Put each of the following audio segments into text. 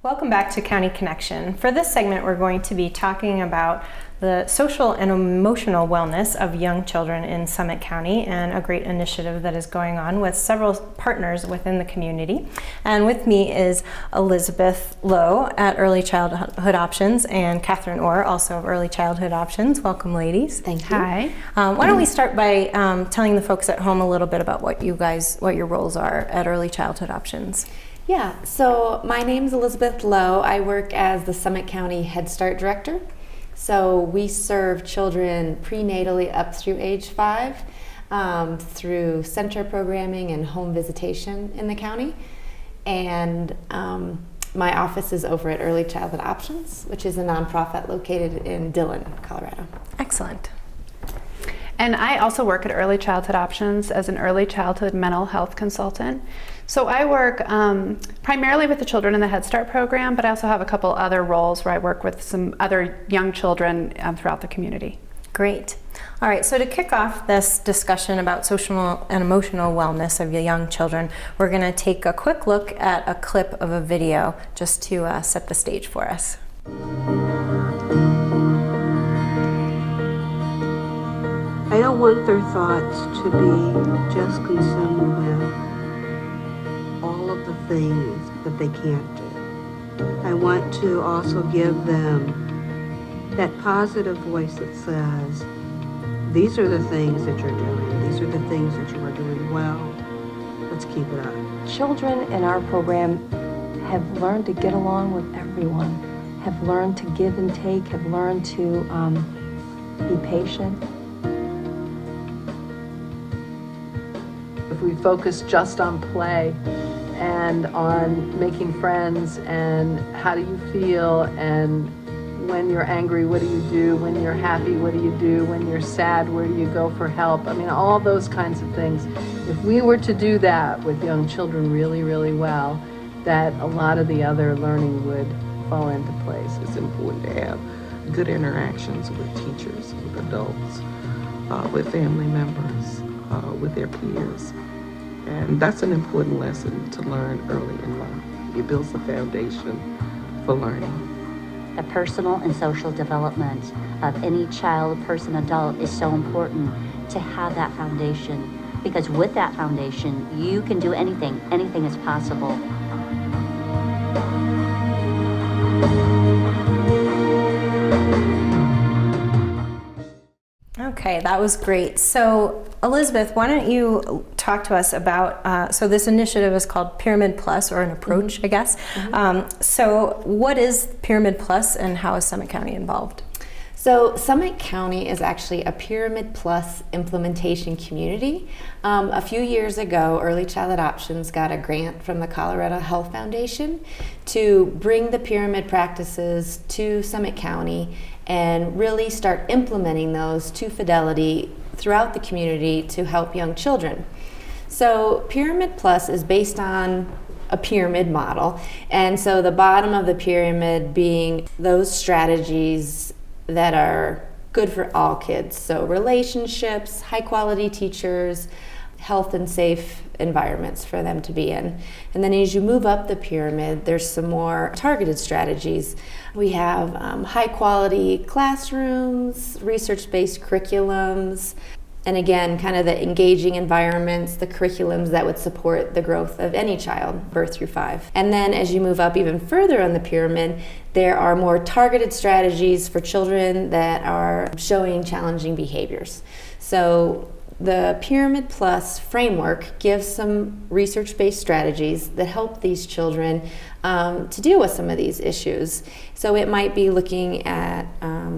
Welcome back to County Connection. For this segment, we're going to be talking about the social and emotional wellness of young children in Summit County and a great initiative that is going on with several partners within the community. And with me is Elizabeth Lowe at Early Childhood Options and Catherine Orr, also of Early Childhood Options. Welcome, ladies. Thank you. Hi. Why don't we start by telling the folks at home a little bit about what your roles are at Early Childhood Options. Yeah, so my name's Elizabeth Lowe. I work as the Summit County Head Start Director. So we serve children prenatally up through age 5 through center programming and home visitation in the county. And my office is over at Early Childhood Options, which is a nonprofit located in Dillon, Colorado. Excellent. And I also work at Early Childhood Options as an early childhood mental health consultant. So I work primarily with the children in the Head Start program, but I also have a couple other roles where I work with some other young children throughout the community. Great. All right, so to kick off this discussion about social and emotional wellness of young children, we're going to take a quick look at a clip of a video just to set the stage for us. I don't want their thoughts to be just consumed with all of the things that they can't do. I want to also give them that positive voice that says, these are the things that you're doing. These are the things that you are doing well. Let's keep it up. Children in our program have learned to get along with everyone, have learned to give and take, have learned to be patient. If we focus just on play and on making friends and how do you feel, and when you're angry, what do you do? When you're happy, what do you do? When you're sad, where do you go for help? I mean, all those kinds of things. If we were to do that with young children really, really well, that a lot of the other learning would fall into place. It's important to have good interactions with teachers, with adults, with family members, with their peers. And that's an important lesson to learn early in life. It builds the foundation for learning. The personal and social development of any child, person, adult is so important to have that foundation, because with that foundation, you can do anything. Anything is possible. Okay, that was great. So Elizabeth, why don't you talk to us about, so this initiative is called Pyramid Plus, or an approach, I guess. So what is Pyramid Plus and how is Summit County involved? So Summit County is actually a Pyramid Plus implementation community. A few years ago, Early Childhood Options got a grant from the Colorado Health Foundation to bring the pyramid practices to Summit County and really start implementing those to fidelity throughout the community to help young children. So Pyramid Plus is based on a pyramid model, and so the bottom of the pyramid being those strategies that are good for all kids. So relationships, high quality teachers, health and safe environments for them to be in. And then as you move up the pyramid, there's some more targeted strategies. We have high quality classrooms, research-based curriculums, and again, kind of the engaging environments, the curriculums that would support the growth of any child, birth through 5. And then as you move up even further on the pyramid, there are more targeted strategies for children that are showing challenging behaviors. So the Pyramid Plus framework gives some research-based strategies that help these children to deal with some of these issues. So it might be looking at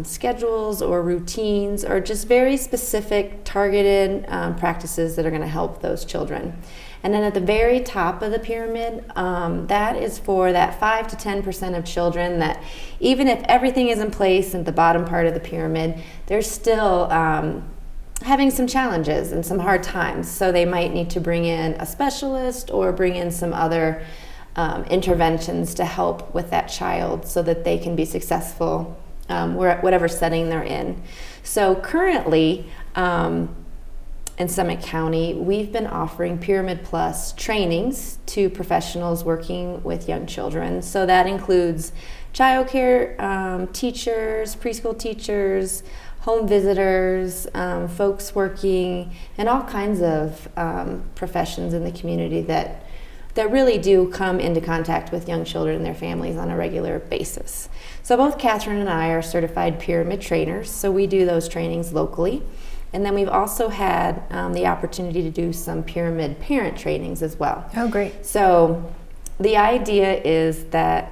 schedules or routines or just very specific targeted practices that are going to help those children. And then at the very top of the pyramid, that is for that 5 to 10% of children that even if everything is in place at the bottom part of the pyramid, they're still having some challenges and some hard times. So they might need to bring in a specialist or bring in some other interventions to help with that child so that they can be successful whatever setting they're in. So currently, in Summit County, we've been offering Pyramid Plus trainings to professionals working with young children. So that includes childcare teachers, preschool teachers, home visitors, folks working in all kinds of professions in the community that really do come into contact with young children and their families on a regular basis. So both Catherine and I are certified pyramid trainers, so we do those trainings locally. And then we've also had the opportunity to do some pyramid parent trainings as well. Oh, great. So the idea is that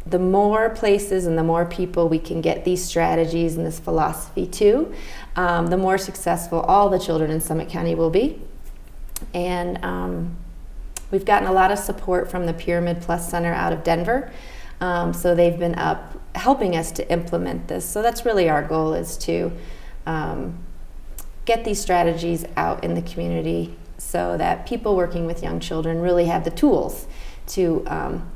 the more places and the more people we can get these strategies and this philosophy to, the more successful all the children in Summit County will be. And we've gotten a lot of support from the Pyramid Plus Center out of Denver. So they've been up helping us to implement this. So that's really our goal, is to get these strategies out in the community so that people working with young children really have the tools to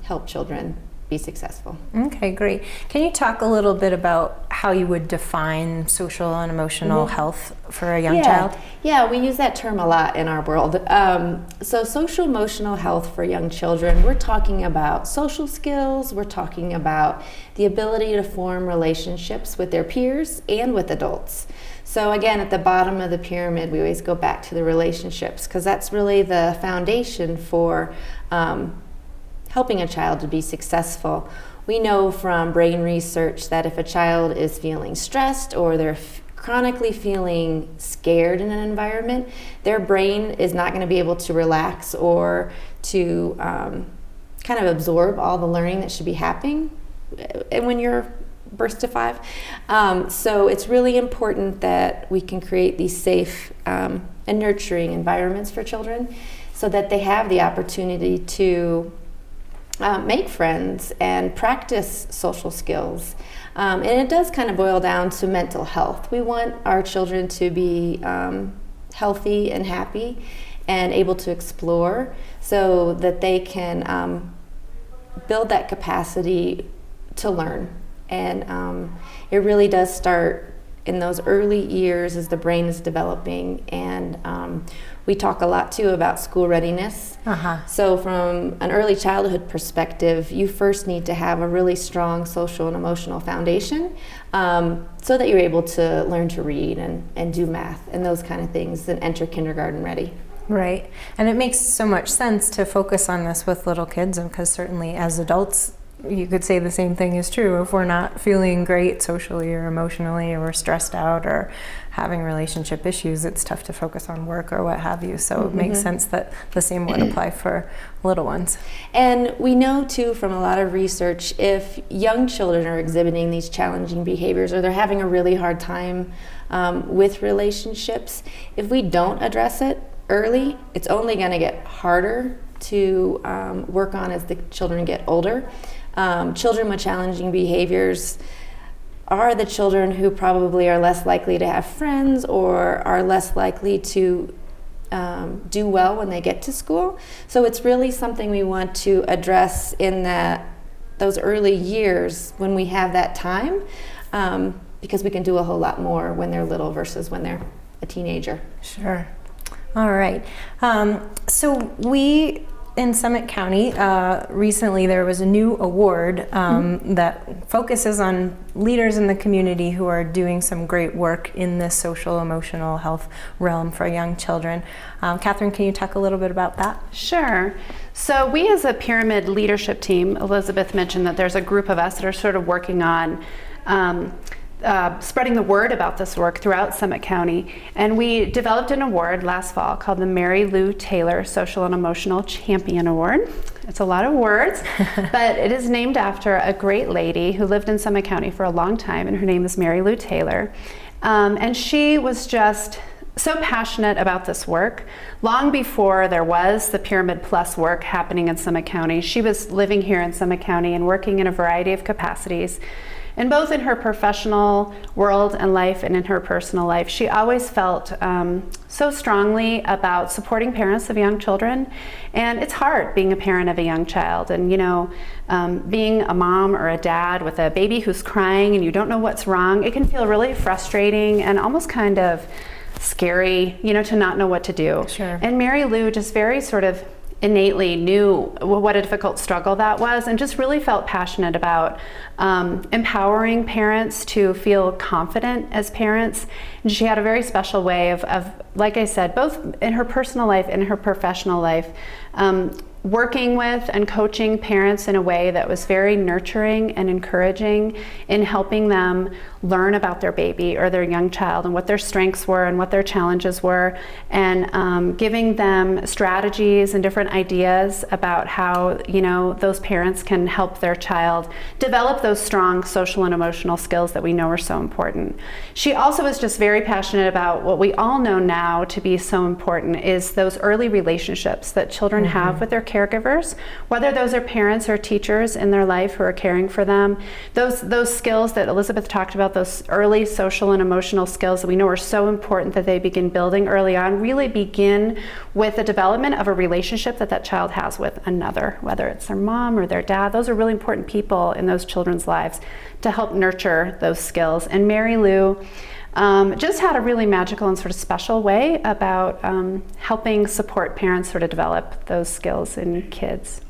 help children be successful. Okay, great. Can you talk a little bit about how you would define social and emotional health for a young child? Yeah, we use that term a lot in our world. So social emotional health for young children, we're talking about social skills, we're talking about the ability to form relationships with their peers and with adults. So again, at the bottom of the pyramid, we always go back to the relationships, because that's really the foundation for helping a child to be successful. We know from brain research that if a child is feeling stressed or they're chronically feeling scared in an environment, their brain is not going to be able to relax or to kind of absorb all the learning that should be happening when you're birth to 5. So it's really important that we can create these safe and nurturing environments for children so that they have the opportunity to make friends and practice social skills. And it does kind of boil down to mental health. We want our children to be healthy and happy and able to explore so that they can build that capacity to learn. And it really does start in those early years as the brain is developing. And we talk a lot too about school readiness. So from an early childhood perspective, you first need to have a really strong social and emotional foundation so that you're able to learn to read and do math and those kind of things and enter kindergarten ready. Right. And it makes so much sense to focus on this with little kids, because certainly as adults, you could say the same thing is true. If we're not feeling great socially or emotionally, or we're stressed out or having relationship issues, it's tough to focus on work or what have you. So it makes sense that the same would apply for little ones. And we know too from a lot of research, if young children are exhibiting these challenging behaviors or they're having a really hard time with relationships, if we don't address it early, it's only going to get harder to work on as the children get older. Children with challenging behaviors are the children who probably are less likely to have friends or are less likely to do well when they get to school. So it's really something we want to address in those early years when we have that time, because we can do a whole lot more when they're little versus when they're a teenager. Sure. All right. So we in Summit County, recently there was a new award that focuses on leaders in the community who are doing some great work in this social emotional health realm for young children. Catherine, can you talk a little bit about that? Sure. So we as a pyramid leadership team, Elizabeth mentioned that there's a group of us that are sort of working on spreading the word about this work throughout Summit County. And we developed an award last fall called the Mary Lou Taylor Social and Emotional Champion Award. It's a lot of words, but it is named after a great lady who lived in Summit County for a long time, and her name is Mary Lou Taylor. And she was just so passionate about this work. Long before there was the Pyramid Plus work happening in Summit County, she was living here in Summit County and working in a variety of capacities. And both in her professional world and life and in her personal life, she always felt so strongly about supporting parents of young children. And it's hard being a parent of a young child. And being a mom or a dad with a baby who's crying and you don't know what's wrong, it can feel really frustrating and almost kind of scary, to not know what to do. Sure. And Mary Lou just very sort of innately knew what a difficult struggle that was, and just really felt passionate about empowering parents to feel confident as parents. And she had a very special way of, like I said, both in her personal life and her professional life, working with and coaching parents in a way that was very nurturing and encouraging in helping them learn about their baby or their young child and what their strengths were and what their challenges were, and giving them strategies and different ideas about how those parents can help their child develop those strong social and emotional skills that we know are so important. She also was just very passionate about what we all know now to be so important, is those early relationships that children have with their caregivers, whether those are parents or teachers in their life who are caring for them. Those skills that Elizabeth talked about, those early social and emotional skills that we know are so important that they begin building early on, really begin with the development of a relationship that child has with another, whether it's their mom or their dad. Those are really important people in those children's lives to help nurture those skills. And Mary Lou just had a really magical and sort of special way about helping support parents sort of develop those skills in kids.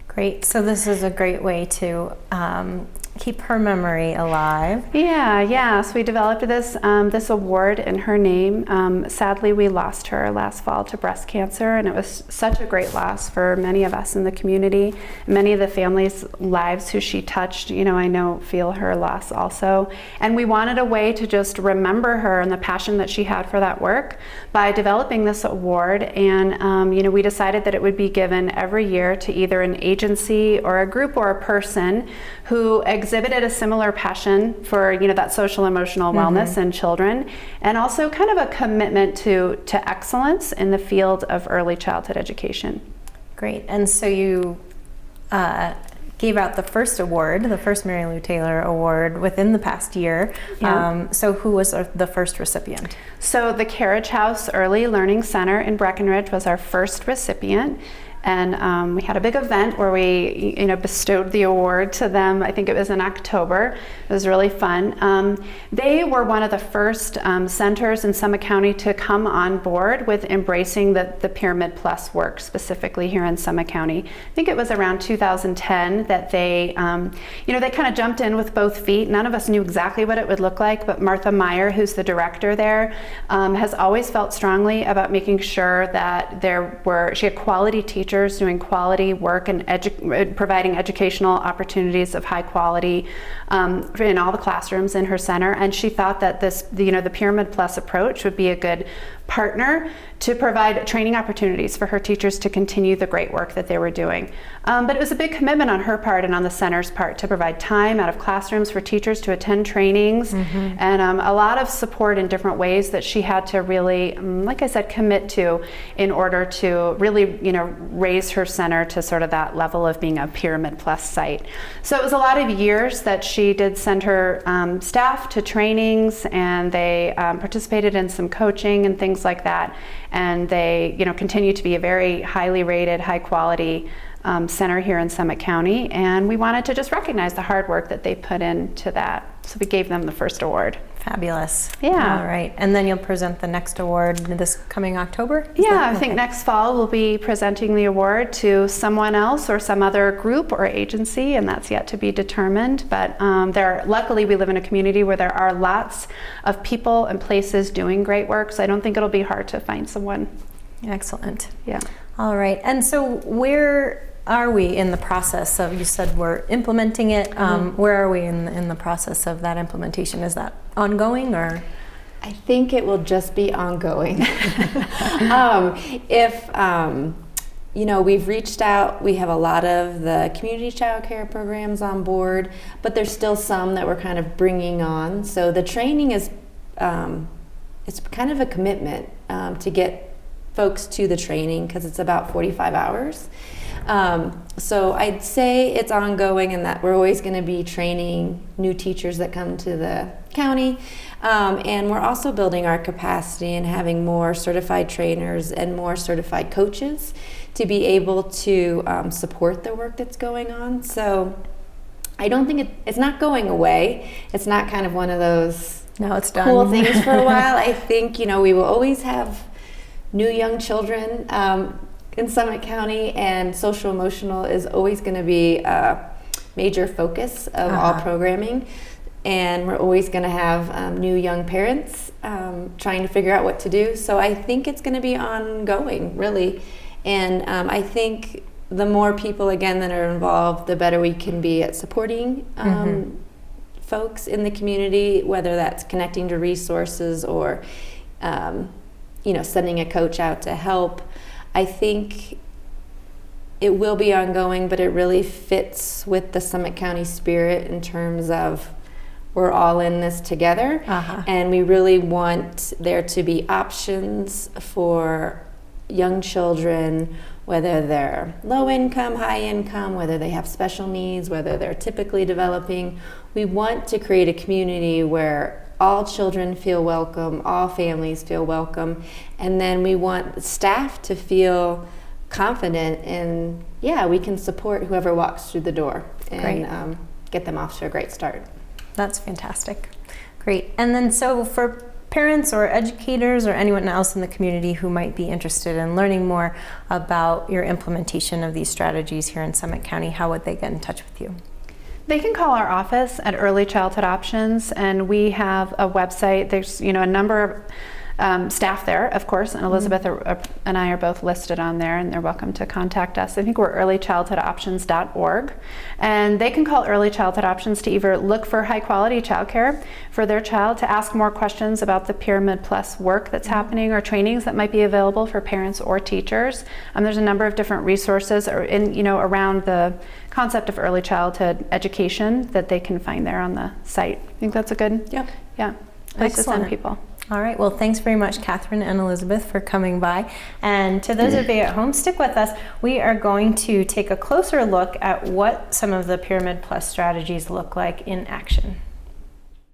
Great. So this is a great way to keep her memory alive. Yeah. So we developed this award in her name. Sadly, we lost her last fall to breast cancer, and it was such a great loss for many of us in the community. Many of the families' lives who she touched, I know, feel her loss also. And we wanted a way to just remember her and the passion that she had for that work by developing this award. And we decided that it would be given every year to either an agency or a group or a person who exhibited a similar passion for that social emotional wellness in children, and also kind of a commitment to excellence in the field of early childhood education. Great. And so you gave out the first award, the first Mary Lou Taylor Award, within the past year. Yeah. So who was the first recipient? So the Carriage House Early Learning Center in Breckenridge was our first recipient. And we had a big event where we, bestowed the award to them. I think it was in October. It was really fun. They were one of the first centers in Summit County to come on board with embracing the Pyramid Plus work, specifically here in Summit County. I think it was around 2010 that they kind of jumped in with both feet. None of us knew exactly what it would look like, but Martha Meyer, who's the director there, has always felt strongly about making sure that she had quality teachers doing quality work and providing educational opportunities of high quality in all the classrooms in her center. And she thought that the Pyramid Plus approach would be a good partner to provide training opportunities for her teachers to continue the great work that they were doing. But it was a big commitment on her part and on the center's part to provide time out of classrooms for teachers to attend trainings, and a lot of support in different ways that she had to really, like I said, commit to in order to really, raise her center to sort of that level of being a Pyramid Plus site. So it was a lot of years that she did send her staff to trainings, and they participated in some coaching and things like that. And they, continue to be a very highly rated, high quality center here in Summit County. And we wanted to just recognize the hard work that they put into that. So we gave them the first award. Fabulous. Yeah. All right. And then you'll present the next award this coming October? I think next fall we'll be presenting the award to someone else or some other group or agency, and that's yet to be determined. But luckily we live in a community where there are lots of people and places doing great work, so I don't think it'll be hard to find someone. Excellent. Yeah. All right. And so where are we in the process of, you said we're implementing it, where are we in the process of that implementation? Is that ongoing, or? I think it will just be ongoing. We've reached out, we have a lot of the community child care programs on board, but there's still some that we're kind of bringing on. So the training is, it's kind of a commitment to get folks to the training, because it's about 45 hours. So I'd say it's ongoing, and that we're always going to be training new teachers that come to the county. And we're also building our capacity and having more certified trainers and more certified coaches to be able to support the work that's going on. So I don't think it's not going away. It's not kind of one of those Now it's done. cool things for a while. I think, we will always have new young children in Summit County, and social emotional is always going to be a major focus of all programming. And we're always going to have new young parents trying to figure out what to do. So I think it's going to be ongoing, really. And I think the more people, again, that are involved, the better we can be at supporting folks in the community, whether that's connecting to resources or, sending a coach out to help. I think it will be ongoing, but it really fits with the Summit County spirit in terms of we're all in this together, and we really want there to be options for young children, whether they're low income, high income, whether they have special needs, whether they're typically developing. We want to create a community where all children feel welcome, all families feel welcome, and then we want staff to feel confident in, we can support whoever walks through the door and get them off to a great start. That's fantastic. Great. And then so for parents or educators or anyone else in the community who might be interested in learning more about your implementation of these strategies here in Summit County, how would they get in touch with you? They can call our office at Early Childhood Options, and we have a website. There's a number of staff there, of course, and Elizabeth and I are both listed on there, and they're welcome to contact us. I think we're earlychildhoodoptions.org, and they can call Early Childhood Options to either look for high quality childcare for their child, to ask more questions about the Pyramid Plus work that's happening, or trainings that might be available for parents or teachers. There's a number of different resources around the concept of early childhood education that they can find there on the site. I think that's a good place to send people. All right, well, thanks very much, Catherine and Elizabeth, for coming by. And to those of you at home, stick with us. We are going to take a closer look at what some of the Pyramid Plus strategies look like in action.